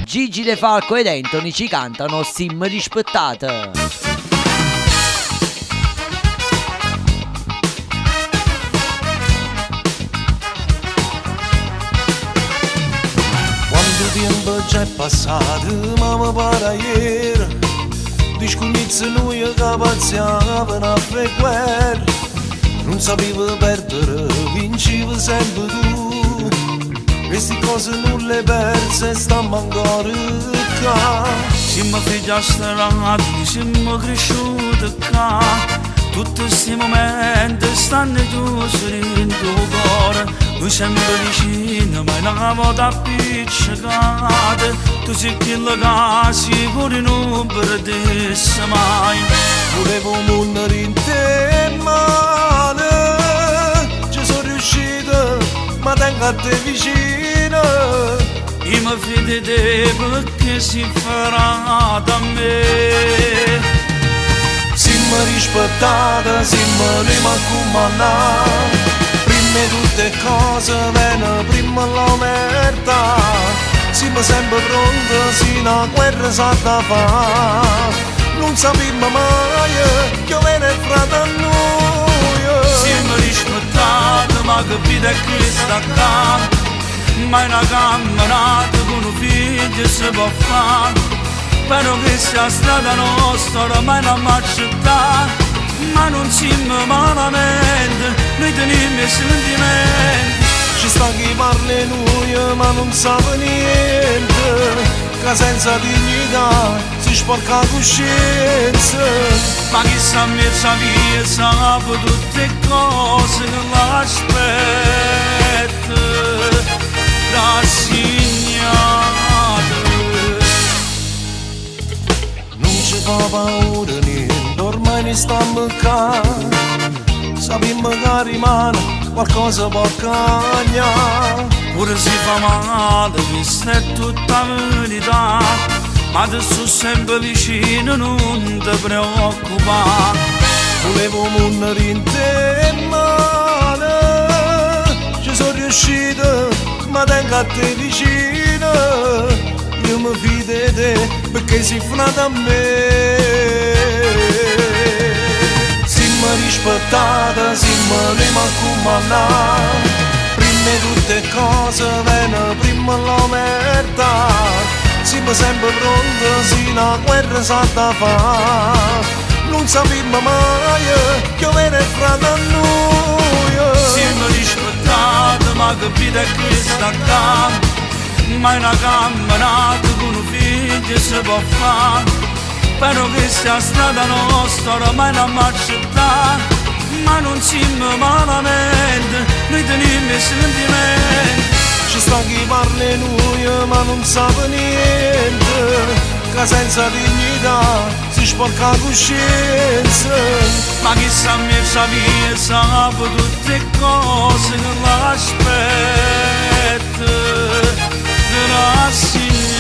Gigi De Falco ed Anthony ci cantano Sim rispettata. Quando tempo già è passato, ma mi pare ieri, discugnizi noi che passavano a fare guerra, non sapevo perdere, vinceva sempre tu, queste cose non le perse, stiamo ancora qua. Siamo figli a strati, siamo cresciuti qua, tutti questi momenti stanno chiusi in tuo cuore. Noi siamo vicini, ma una volta appiccicati, tu sei quello che sicuro non perdessi mai. Volevo morire in te male, ci sono riuscito, ma tengo a te vicino. Io mi fido di te perché si farà da me. Siamo rispettati, siamo rimaccomandati, prima di tutte cose viene prima l'omertà. Siamo sempre pronti, se una guerra sa da fare, non sappiamo mai che viene fra da noi. Siamo rispettati, ma capite che sta qua, ma è una camminata con un figlio si può fare. Spero che sia stata nostra, ormai non mi accettare, ma non siamo malamente, noi teniamo i sentimenti. Ci sta chi parla noi ma non sa niente, che senza dignità si sporca la coscienza. Ma chi sa mezza via sa per tutte cose che l'aspetta rassegnata. Non ci fa paura niente, ormai ne stiamo qua, sappiamo che rimane qualcosa può cagnare. Pure si fa male, questa è tutta verità, ma adesso sempre vicino, non ti preoccupare. Volevo morire in te male, ci sono riuscito, ma tengo a te vicino. Io mi fido di te perché sei finata a me. Siamo rispettati, siamo rimaccomandati, prima di tutte cose viene prima l'omertà. Siamo sempre pronti, se una guerra sa da fare, non sappiamo mai che viene fra da noi. Siamo rispettati, ma capite che sta qua, ma è una camminata con un figlio si può fare. Spero che sia stata nostra, ormai non mi accettare, ma non siamo malamente, noi teniamo i sentimenti. Ci sta chi parla noi ma non sa niente, che senza dignità si sporca la coscienza. Ma chi sa mezza via sa per tutte cose che l'aspetta rassegnata.